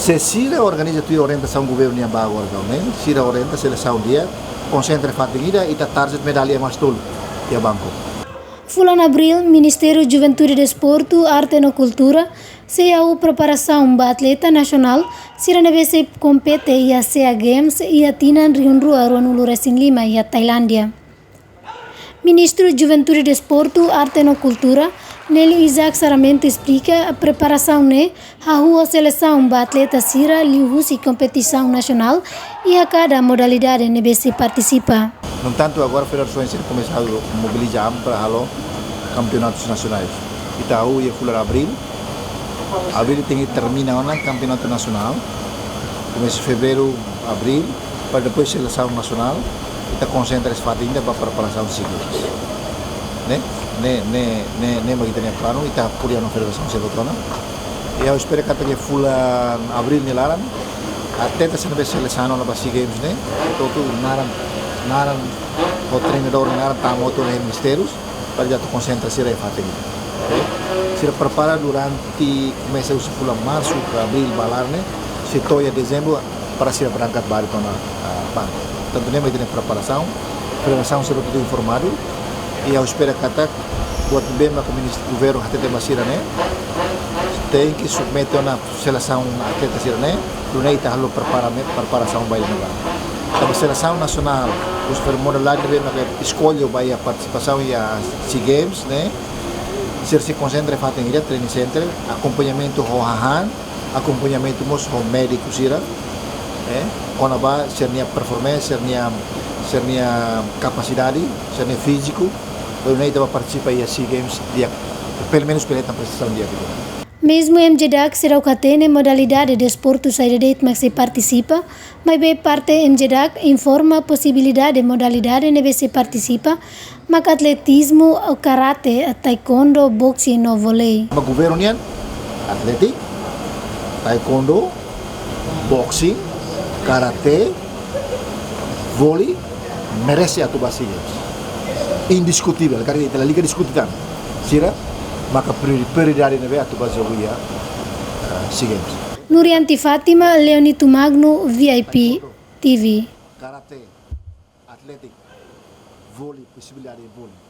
Se Sira organiza a orientação governo nem agora também, Sira orienta a seleção dia, concentra fatigida e tá target medalha mais tolo e a banco. Fulan Abril, Ministério de Juventude e Desporto, Arte e Cultura, se a preparação para atleta nacional, Sira neve se compete e a SEA Games e a Tinan Riunru a Ronulu Racing Lima e a Tailândia. Ministro de Juventude e Desporto, Arte e Cultura, Nelly Isaac Saramento explica a preparação a seleção para atleta Sira, Liuhus e competição nacional e a cada modalidade neve se participa. No entanto, agora a federação tem começado a mobilizar para campeonatos nacionais. Itaú e Fular Abril tem que terminar o campeonato nacional, começa em fevereiro, abril, para depois seleção nacional e tá concentra esse fato ainda para a preparação seguinte. Nem mais tem plano e está por aí na federação selotona. E eu espero que até Fular Abril nilaran, até tá sendo seleção na base games todo naran o treinador naran tá moto nos ministérios para já concentra se aí fato se prepara durante começa o Fular março, abril, balar se toia dezembro para ser berangkat balik na banco. Tanto nem vai ter preparação, a federação será tudo informado e eu espero que até buat bem com o ministro do governo até ter basira tem que submeter uma seleção atleta sira lunay ta halo preparação vai levar. A seleção nacional os formulários na escolha vai a participação e a SEA Games se concentra em fazer training center, acompanhamento rohahan, acompanhamento mos médico sira quando vai ser minha performance, ser minha capacidade, ser minha físico, eu nem vai participar e a SEA Games dia pelo menos pela prestação dia Mesmo em Jeddah, será o catene modalidade de desporto saída mas se participa, mas bem parte em Jeddah informa a possibilidade de modalidade neve se participa, mas atletismo, o karate, taekwondo, boxe no vôlei. O governo nian atletik, taekwondo, boxing, karate, vôlei merece a tuba SEA Games. Indiscutível, karena ela liga discutitan. Sira maka prioridade na a tuba jogia SEA Games. Nurianti Fatima, Leonito Magno, VIP TV. Karate, atletik, vôlei, possibilidade de vôlei.